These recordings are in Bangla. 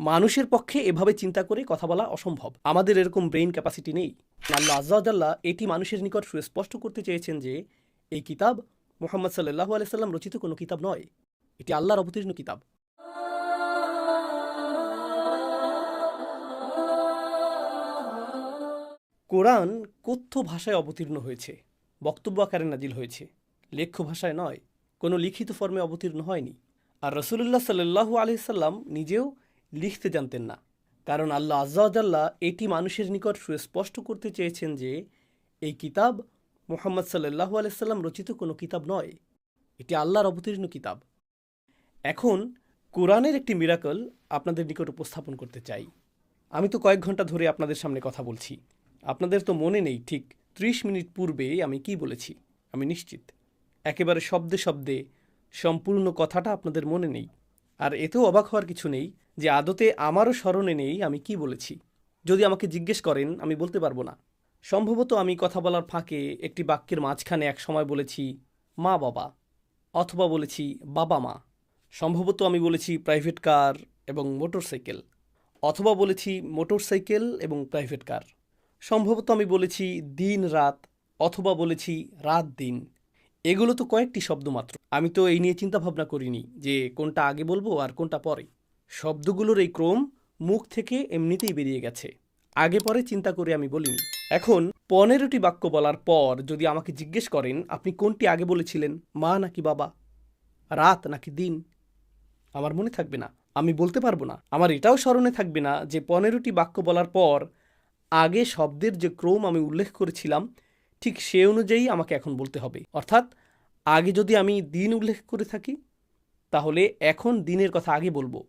মানুষের পক্ষে এভাবে চিন্তা করে কথা বলা অসম্ভব। আমাদের এরকম ব্রেইন ক্যাপাসিটি নেই। আল্লাহ আজ্জা ওয়া জাল্লা এটি মানুষের নিকট সুস্পষ্ট করতে চেয়েছেন যে এই কিতাব মুহাম্মদ সাল্লাল্লাহু আলাইহি সাল্লাম রচিত কোনো কিতাব নয়, এটি আল্লাহর অবতীর্ণ কিতাব। কোরআন কথ্য ভাষায় অবতীর্ণ হয়েছে, বক্তব্য আকারে নাজিল হয়েছে, লেখ্য ভাষায় নয়, কোনো লিখিত ফর্মে অবতীর্ণ হয়নি। আর রাসূলুল্লাহ সাল্লাল্লাহু আলাইহি সাল্লাম নিজেও লিখতে জানতেন না, কারণ আল্লাহ আজ্জা ওয়া জাল্লা এটি মানুষের নিকট সুস্পষ্ট করতে চেয়েছেন যে এই কিতাব মুহাম্মদ সাল্লাল্লাহু আলাইহি সাল্লাম রচিত কোনো কিতাব নয়, এটি আল্লাহর অবতীর্ণ কিতাব। এখন কোরআনের একটি মিরাকল আপনাদের নিকট উপস্থাপন করতে চাই। আমি তো কয়েক ঘন্টা ধরে আপনাদের সামনে কথা বলছি, আপনাদের তো মনে নেই ঠিক ৩০ মিনিট পূর্বে আমি কি বলেছি। আমি নিশ্চিত একেবারে শব্দে শব্দে সম্পূর্ণ কথাটা আপনাদের মনে নেই। আর এতেও অবাক হওয়ার কিছু নেই যে আদতে আমারও স্মরণে নেই আমি কি বলেছি। যদি আমাকে জিজ্ঞেস করেন আমি বলতে পারবো না। সম্ভবত আমি কথা বলার ফাঁকে একটি বাক্যের মাঝখানে এক সময় বলেছি মা বাবা, অথবা বলেছি বাবা মা। সম্ভবত আমি বলেছি প্রাইভেট কার এবং মোটরসাইকেল, অথবা বলেছি মোটরসাইকেল এবং প্রাইভেট কার। সম্ভবত আমি বলেছি দিন রাত, অথবা বলেছি রাত দিন। এগুলো তো কয়েকটি শব্দ মাত্র। আমি তো এই নিয়ে চিন্তা ভাবনা করিনি যে কোনটা আগে বলবো আর কোনটা পরে। শব্দগুলোর এই ক্রম মুখ থেকে এমনিতেই বেরিয়ে গেছে, আগে পরে চিন্তা করে আমি বলিনি। এখন ১৫টি বাক্য বলার পর যদি আমাকে জিজ্ঞেস করেন আপনি কোনটি আগে বলেছিলেন, মা নাকি বাবা, রাত নাকি দিন, আমার মনে থাকবে না, আমি বলতে পারবো না। আমার এটাও স্মরণে থাকবে না যে ১৫টি বাক্য বলার পর আগে শব্দের যে ক্রম আমি উল্লেখ করেছিলাম ঠিক সে অনুযায়ী আমাকে এখন বলতে হবে। অর্থাৎ আগে যদি আমি দিন উল্লেখ করে থাকি তাহলে এখন দিনের কথা আগে বলবো,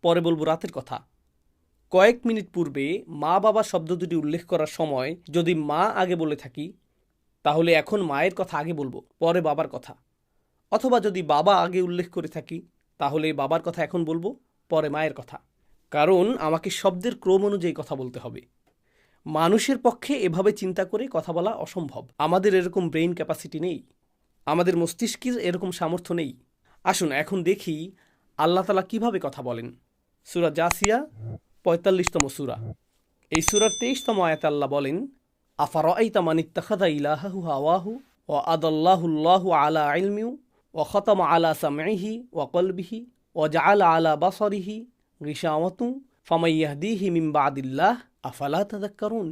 পরে বলবো রাতের কথা। কয়েক মিনিট পূর্বে মা বাবা শব্দ দুটি উল্লেখ করার সময় যদি মা আগে বলে থাকি তাহলে এখন মায়ের কথা আগে বলবো, পরে বাবার কথা। অথবা যদি বাবা আগে উল্লেখ করে থাকি তাহলে বাবার কথা এখন বলবো, পরে মায়ের কথা। কারণ আমাকে শব্দের ক্রম অনুযায়ী কথা বলতে হবে। মানুষের পক্ষে এভাবে চিন্তা করে কথা বলা অসম্ভব। আমাদের এরকম ব্রেইন ক্যাপাসিটি নেই, আমাদের মস্তিষ্কের এরকম সামর্থ্য নেই। আসুন এখন দেখি আল্লাহ তাআলা কিভাবে কথা বলেন। সূরা জাসিয়া ৪৫তম সূরা। এই সূরার ২৩তম আয়াতে আল্লাহ বলেন, আফারাআইতা মান ইত্তাখাযা ইলাহাহু হাওয়াহু ওয়া আদাল্লাহুল্লাহু আলা ইলমিহি ওয়া খাতামা আলা সামঈহি ওয়া কলবিহি ওয়া জাআলা আলা বাসারিহি গিশাওয়াতুন ফামান ইয়াহদিহি মিন বাদিল্লাহ আফালা তাযাক্কারুন।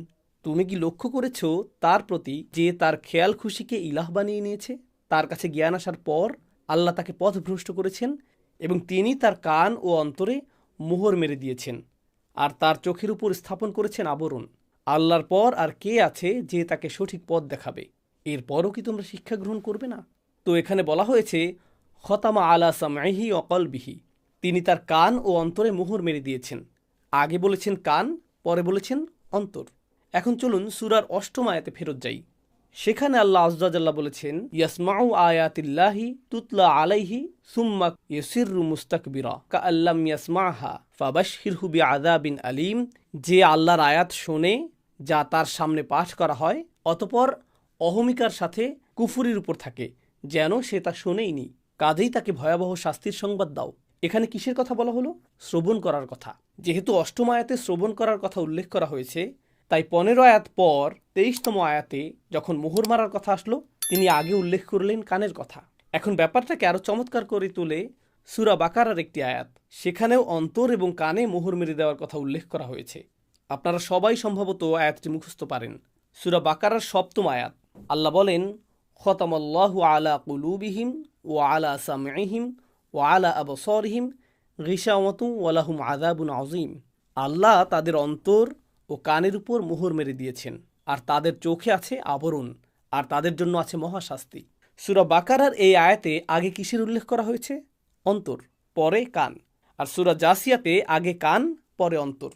তুমি কি লক্ষ্য করেছ তার প্রতি যে তার খেয়াল খুশিকে ইলাহ বানিয়ে নিয়েছে? তার কাছে জ্ঞান আসার পর আল্লাহ তাকে পথভ্রষ্ট করেছেন এবং তিনি তার কান ও অন্তরে মোহর মেরে দিয়েছেন আর তার চোখের উপর স্থাপন করেছেন আবরণ। আল্লাহর পর আর কে আছে যে তাকে সঠিক পথ দেখাবে? এরপরও কি তোমরা শিক্ষা গ্রহণ করবে না? তো এখানে বলা হয়েছে খতামা আলা সামঈহি ওয়া কলবিহি, তিনি তার কান ও অন্তরে মোহর মেরে দিয়েছেন। আগে বলেছেন কান, পরে বলেছেন অন্তর। এখন চলুন সূরার ৮ম আয়াতে ফেরত যাই। সেখানে আল্লাহ আজ্জা ওয়া জাল্লা বলেছেন, ইয়াসমাউ আয়াতিল্লাহি তুতলা আলাইহি সুম্মা ইয়াসিররু মুস্তাকবিরা কাআল্লাম ইয়াসমাহা ফাবাশশিরহু বিআযাবিন আলীম। যে আল্লাহর আয়াত শোনে যা তার সামনে পাঠ করা হয়, অতঃপর অহমিকার সাথে কুফরির উপর থাকে যেন সে তা শোনেইনি, কাজেই তাকে ভয়াবহ শাস্তির সংবাদ দাও। এখানে কিসের কথা বলা হলো? শ্রবণ করার কথা। যেহেতু ৮ম আয়াতে শ্রবণ করার কথা উল্লেখ করা হয়েছে, তাই ১৫ আয়াত পর ২৩তম আয়াতে যখন মোহর মারার কথা আসলো তিনি আগে উল্লেখ করলেন কানের কথা। এখন ব্যাপারটাকে আরও চমৎকার করে তোলে সূরা বাকারার একটি আয়াত। সেখানেও অন্তর এবং কানে মোহর মেরে দেওয়ার কথা উল্লেখ করা হয়েছে। আপনারা সবাই সম্ভবত আয়াতটি মুখস্থ পারেন। সূরা বাকারার ৭ম আয়াত, আল্লাহ বলেন, খতামাল্লাহু আলা কুলুবিহিম ওয়া আলা সামঈহিম ওয়া আলা আবসারিহিম গিশাওয়াতুন ওয়া লাহুম আযাবুন আযীম। আল্লাহ তাদের অন্তর ও কানের উপর মোহর মেরে দিয়েছেন আর তাদের চোখে আছে আবরণ আর তাদের জন্য আছে মহাশাস্তি। সূরা বাকারার এই আয়াতে আগে কিসের উল্লেখ করা হয়েছে? অন্তর, পরে কান। আর সূরা জাসিয়াতে আগে কান, পরে অন্তর।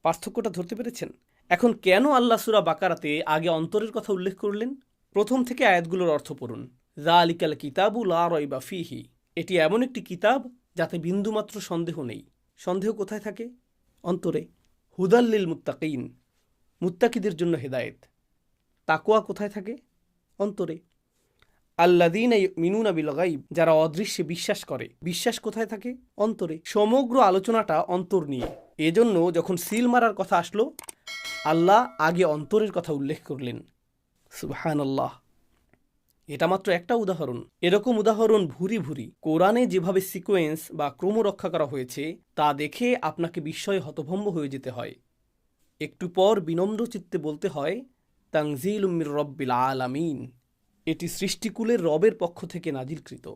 পার্থক্যটা ধরতে পেরেছেন? এখন কেন আল্লাহ সূরা বাকারাতে আগে অন্তরের কথা উল্লেখ করলেন? প্রথম থেকে আয়াতগুলোর অর্থ পড়ুন। যালিকাল কিতাবু লা রাইবা ফীহি, এটি এমন একটি কিতাব যাতে বিন্দুমাত্র সন্দেহ নেই। সন্দেহ কোথায় থাকে? অন্তরে। হুদাল লিল মুত্তাকিন, মুত্তাকিদের জন্য হেদায়েত। তাকওয়া কোথায় থাকে? অন্তরে। আল্লাযীনা ইউমিনুনা বিল গায়ব, যারা অদৃশ্যে বিশ্বাস করে। বিশ্বাস কোথায় থাকে? অন্তরে। সমগ্র আলোচনাটা অন্তর নিয়ে। এজন্য যখন সিল মারার কথা আসলো, আল্লাহ আগে অন্তরের কথা উল্লেখ করলেন। সুবহানাল্লাহ। এটা মাত্র একটা উদাহরণ। এরকম উদাহরণ ভুরি ভুরি। কোরআনে যেভাবে সিকোয়েন্স বা ক্রম রক্ষা করা হয়েছে তা দেখে আপনাকে বিস্ময়ে হতভম্ব হয়ে যেতে হয়। একটু পর বিনম্র চিত্তে বলতে হয়, তানজিলুম মির রব্বিল আলামিন। এটি সৃষ্টিকুলের রবের পক্ষ থেকে নাজিলকৃত।